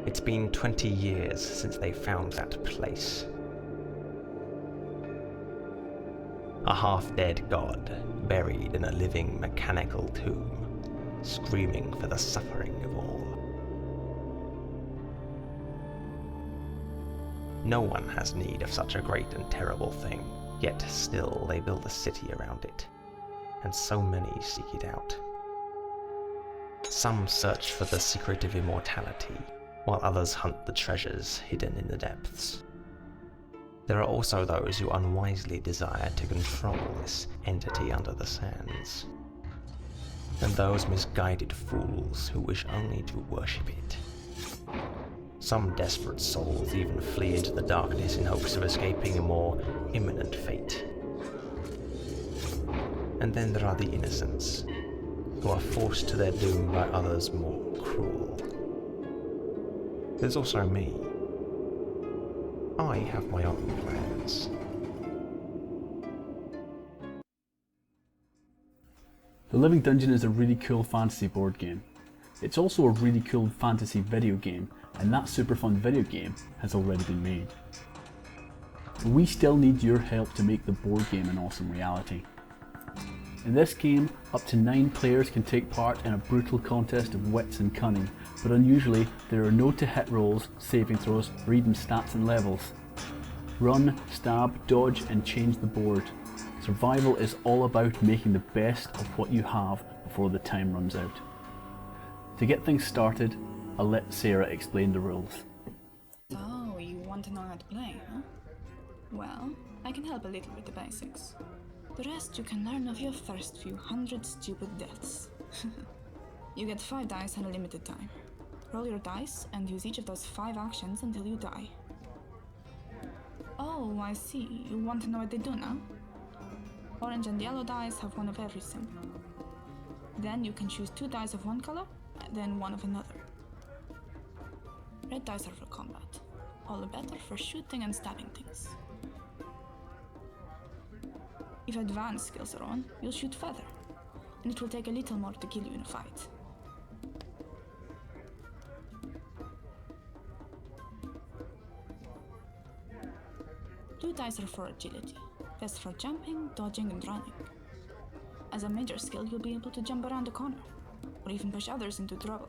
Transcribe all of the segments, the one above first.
It's been 20 years since they found that place. A half-dead god, buried in a living mechanical tomb, screaming for the suffering of all. No one has need of such a great and terrible thing, yet still they build a city around it, and so many seek it out. Some search for the secret of immortality, while others hunt the treasures hidden in the depths. There are also those who unwisely desire to control this entity under the sands, and those misguided fools who wish only to worship it. Some desperate souls even flee into the darkness in hopes of escaping a more imminent fate. And then there are the innocents, who are forced to their doom by others more cruel. There's also me. I have my own plans. The Living Dungeon is a really cool fantasy board game. It's also a really cool fantasy video game, and that super fun video game has already been made. We still need your help to make the board game an awesome reality. In this game, up to 9 players can take part in a brutal contest of wits and cunning, but unusually there are no to-hit rolls, saving throws, or even stats and levels. Run, stab, dodge and change the board. Survival is all about making the best of what you have before the time runs out. To get things started, I'll let Sarah explain the rules. Oh, you want to know how to play, huh? Well, I can help a little with the basics. The rest you can learn of your first few hundred stupid deaths. You get 5 dice and a limited time. Roll your dice and use each of those 5 actions until you die. Oh, I see. You want to know what they do now? Orange and yellow dice have one of every symbol. Then you can choose 2 dice of one color, then one of another. Red dice are for combat, all the better for shooting and stabbing things. If advanced skills are on, you'll shoot feather, and it will take a little more to kill you in a fight. Blue dice are for agility, best for jumping, dodging, and running. As a major skill, you'll be able to jump around a corner, or even push others into trouble.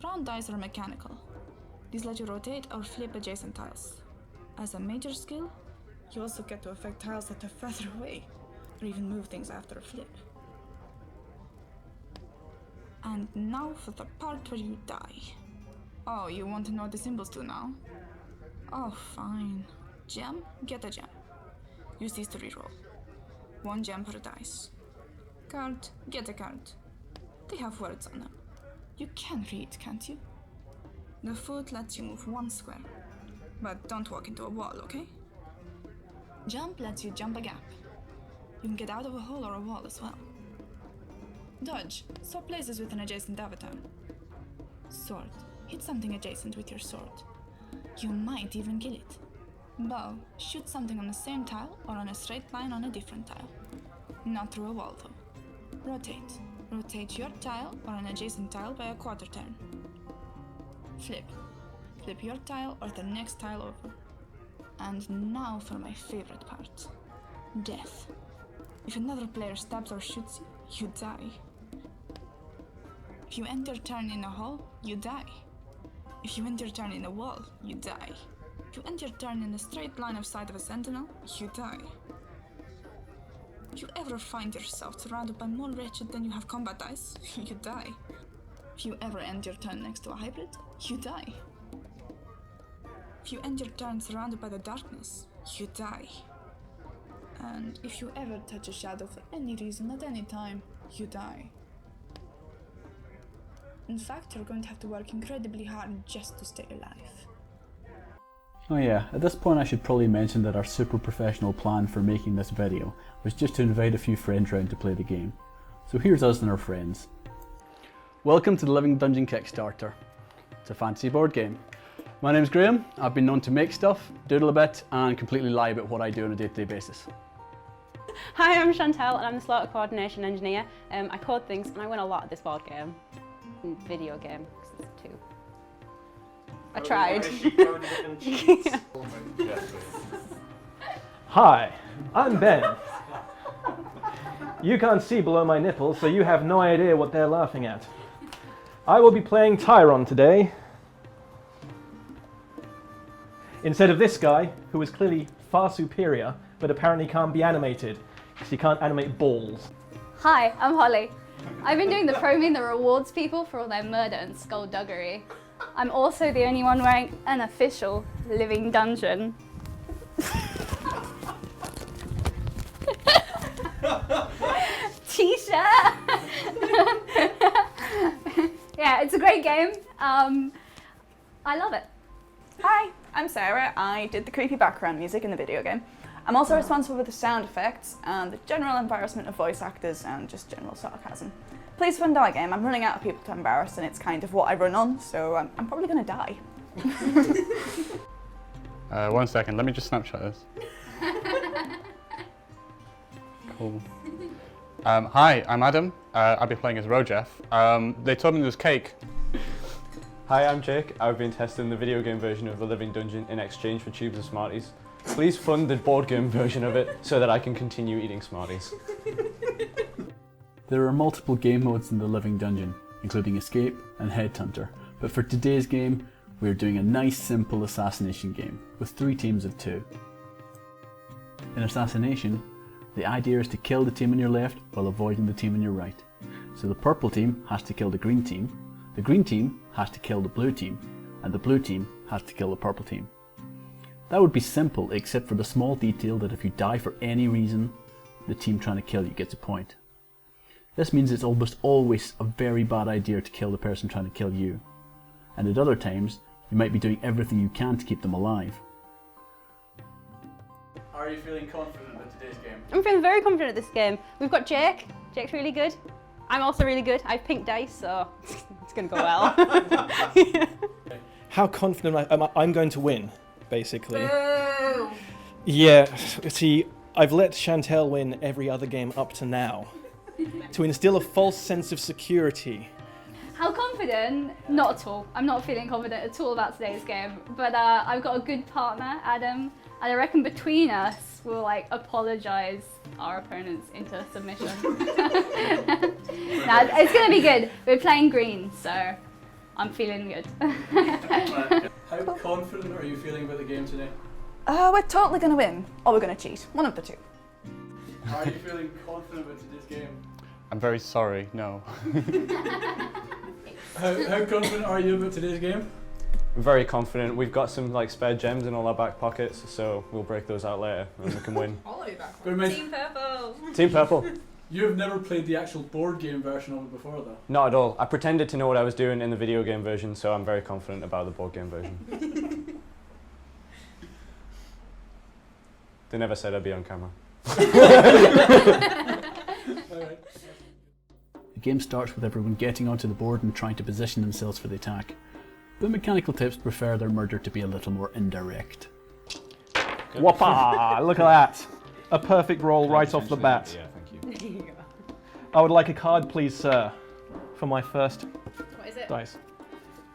Brown dice are mechanical. These let you rotate or flip adjacent tiles. As a major skill, you also get to affect tiles that are further away, or even move things after a flip. And now for the part where you die. Oh, you want to know what the symbols do now? Oh, fine. Gem, get a gem. Use these to reroll. 1 gem per dice. Card, get a card. They have words on them. You can read, can't you? The foot lets you move 1 square, but don't walk into a wall, okay? Jump lets you jump a gap. You can get out of a hole or a wall as well. Dodge, swap places with an adjacent avatar. Sword, hit something adjacent with your sword. You might even kill it. Bow, shoot something on the same tile or on a straight line on a different tile. Not through a wall though. Rotate. Rotate your tile or an adjacent tile by a quarter turn. Flip. Flip your tile or the next tile over. And now for my favorite part. Death. If another player stabs or shoots you, you die. If you end your turn in a hole, you die. If you end your turn in a wall, you die. If you end your turn in a straight line of sight of a sentinel, you die. If you ever find yourself surrounded by more wretched than you have combat dice, you die. If you ever end your turn next to a hybrid, you die. If you end your turn surrounded by the darkness, you die. And if you ever touch a shadow for any reason at any time, you die. In fact, you're going to have to work incredibly hard just to stay alive. Oh yeah, at this point I should probably mention that our super professional plan for making this video was just to invite a few friends round to play the game. So here's us and our friends. Welcome to the Living Dungeon Kickstarter. It's a fantasy board game. My name's Graham. I've been known to make stuff, doodle a bit, and completely lie about what I do on a day-to-day basis. Hi, I'm Chantel and I'm the slaughter coordination engineer. I code things and I win a lot at this board game. video game, because it's 2. I tried. Hi, I'm Ben. You can't see below my nipples, so you have no idea what they're laughing at. I will be playing Tyron today, instead of this guy, who is clearly far superior, but apparently can't be animated, because he can't animate balls. Hi, I'm Holly. I've been doing the probing that rewards people for all their murder and skullduggery. I'm also the only one wearing an official living dungeon. T-shirt! Yeah, it's a great game. I love it. Hi, I'm Sarah. I did the creepy background music in the video game. I'm also responsible for the sound effects and the general embarrassment of voice actors and just general sarcasm. Please fund our game. I'm running out of people to embarrass and it's kind of what I run on, so I'm probably going to die. 1 second, let me just snapshot this. Cool. Hi, I'm Adam. I'll be playing as Rojef. They told me there was cake. Hi, I'm Jake. I've been testing the video game version of The Living Dungeon in exchange for tubes of Smarties. Please fund the board game version of it so that I can continue eating Smarties. There are multiple game modes in the Living Dungeon, including Escape and Headhunter, but for today's game, we're doing a nice simple assassination game with 3 teams of 2. In Assassination, the idea is to kill the team on your left while avoiding the team on your right. So the purple team has to kill the green team team has to kill the blue team, and the blue team has to kill the purple team. That would be simple except for the small detail that if you die for any reason, the team trying to kill you gets a point. This means it's almost always a very bad idea to kill the person trying to kill you, and at other times you might be doing everything you can to keep them alive. Are you feeling confident about today's game? I'm feeling very confident at this game. We've got Jake. Jake's really good. I'm also really good. I have pink dice, so it's going to go well. How confident I'm going to win, basically. Boo! Yeah, see, I've let Chantel win every other game up to now, to instill a false sense of security. How confident? Not at all. I'm not feeling confident at all about today's game, but I've got a good partner, Adam, and I reckon between us we'll like apologise our opponents into submission. Nah, it's going to be good. We're playing green, so I'm feeling good. How confident are you feeling about the game today? We're totally going to win, or we're going to cheat. One of the 2. Are you feeling confident about today's game? I'm very sorry, no. How confident are you about today's game? I'm very confident. We've got some spare gems in all our back pockets, so we'll break those out later and we can win. All of you back. Team Purple! Team Purple. You have never played the actual board game version of it before, though? Not at all. I pretended to know what I was doing in the video game version, so I'm very confident about the board game version. They never said I'd be on camera. The game starts with everyone getting onto the board and trying to position themselves for the attack. The mechanical tips prefer their murder to be a little more indirect. Whoppa! Look at that! A perfect roll right off the bat. Yeah, thank you. I would like a card, please, sir, for my first What is it? dice.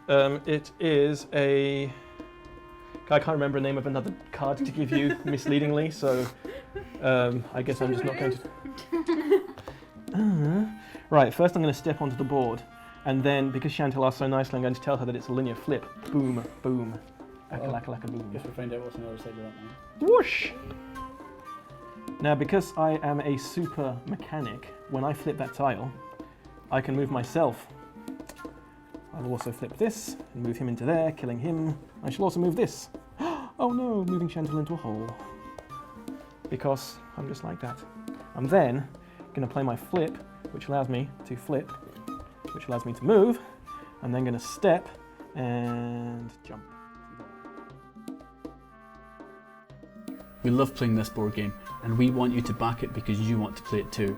It is a... I can't remember the name of another card to give you misleadingly, so I guess I'm just not going to... Right, first I'm going to step onto the board, and then, because Chantal asked so nicely, I'm going to tell her that it's a linear flip. Boom, boom. Aka-laka-laka boom. Guess we'll find out what's on the other side of that now. Whoosh! Now, because I am a super mechanic, when I flip that tile, I can move myself. I will also flip this, and move him into there, killing him. I shall also move this. Oh no, moving Chantal into a hole. Because I'm just like that. I'm then going to play my flip, which allows me to flip, which allows me to move. I'm then going to step and jump. We love playing this board game, and we want you to back it because you want to play it too.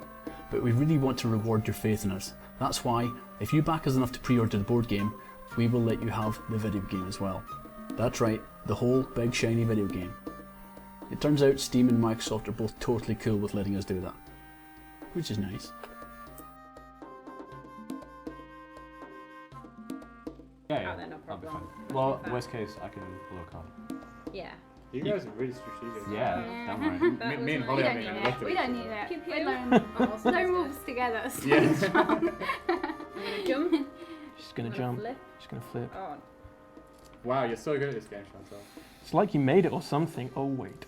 But we really want to reward your faith in us. That's why, if you back us enough to pre-order the board game, we will let you have the video game as well. That's right, the whole big shiny video game. It turns out Steam and Microsoft are both totally cool with letting us do that, which is nice. Oh, then no I'll be problem. fine. Well, worst case, I can blow a card. Yeah. You guys are really strategic. Yeah, don't worry. Me and Holly We are don't being need it. lucky. We don't need it. Pew, pew. We learn Oh, no moves together. So Yeah. it's fine. I'm gonna jump. She's gonna I'm jump. Flip. She's gonna flip. Oh, Wow, you're so good at this game, Chantal. It's like you made it or something. Oh wait.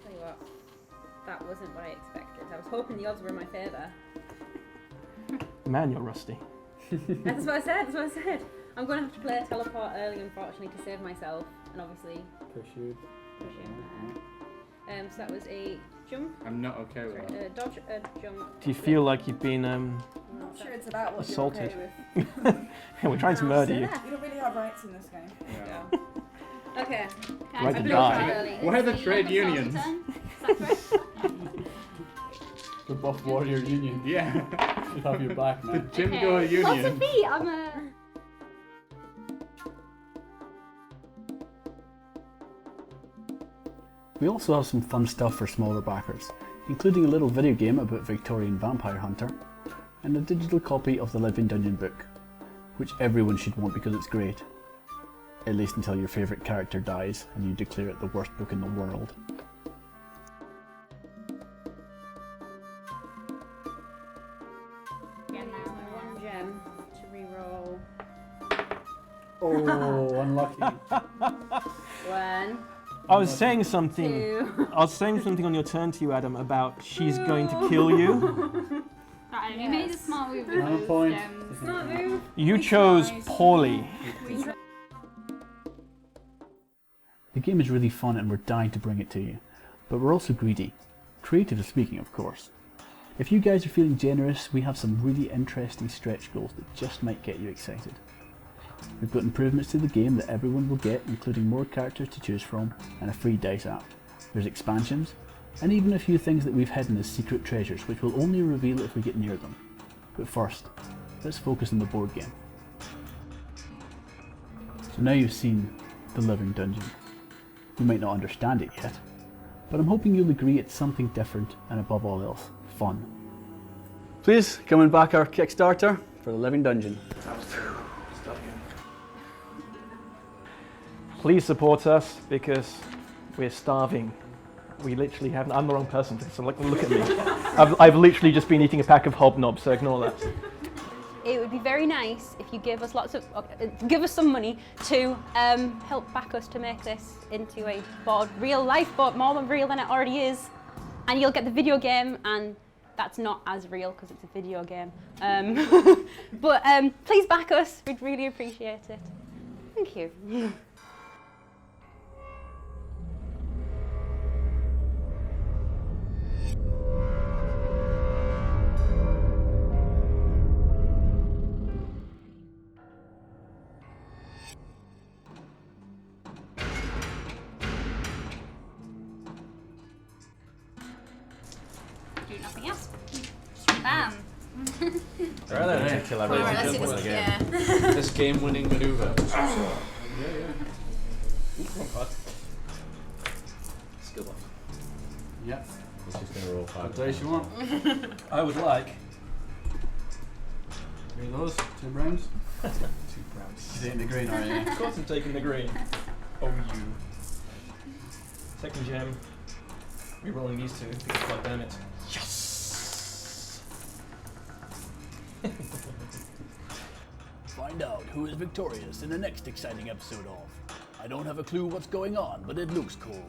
tell you what. That wasn't what I expected. I was hoping the odds were in my favour. Man, you're rusty. That's what I said. That's what I said. I'm going to have to play a teleport early, unfortunately, to save myself, and obviously Push you. push him. So that was a jump, I'm not okay with sorry, that. a dodge, a jump. Do you feel like you've been I'm not sure it's about what assaulted? you're okay with. we're trying to I'll murder say you. that. You don't really have rights in this game. Yeah. Okay. Right to blew die. it early. Why are the It's trade young unions? turn. Is that correct? The Buff Warrior Union Yeah. should have your back, The man. Gym Okay. Goer Lots Union. of feet. I'm a. We also have some fun stuff for smaller backers, including a little video game about Victorian vampire hunter, and a digital copy of the Living Dungeon book, which everyone should want because it's great. At least until your favourite character dies and you declare it the worst book in the world. Again now. One gem to reroll. Oh, unlucky. One, I was saying something. two. I was saying something on your turn to you, Adam, about she's going to kill you. Right, you made a smart move with Another those point. gems. Smart move. You chose poorly. The game is really fun and we're dying to bring it to you, but we're also greedy. Creatively speaking, of course. If you guys are feeling generous, we have some really interesting stretch goals that just might get you excited. We've got improvements to the game that everyone will get, including more characters to choose from and a free dice app. There's expansions, and even a few things that we've hidden as secret treasures, which we'll only reveal if we get near them. But first, let's focus on the board game. So now you've seen the Living Dungeon. You might not understand it yet, but I'm hoping you'll agree it's something different and above all else, fun. Please come and back our Kickstarter for the Living Dungeon. Please support us because we're starving. We literally haven't. I'm the wrong person, so look at me. I've literally just been eating a pack of hobnobs, so ignore that. It would be very nice if you give us give us some money to help back us to make this into a real life board, more real than it already is, and you'll get the video game, and that's not as real because it's a video game. But please back us. We'd really appreciate it. Thank you. Do nothing else. Bam. Right, Alright, let's see this. Yeah. This game-winning maneuver. Skill one. Yep. It's just gonna roll 5. What dice you want? I would like 3 of those, 2 browns. 2 browns. You taking the green, are you? Of course I'm taking the green. Oh, you. Second gem. Rerolling these two because god damn it. Yes! Find out who is victorious in the next exciting episode of I don't have a clue what's going on, but it looks cool.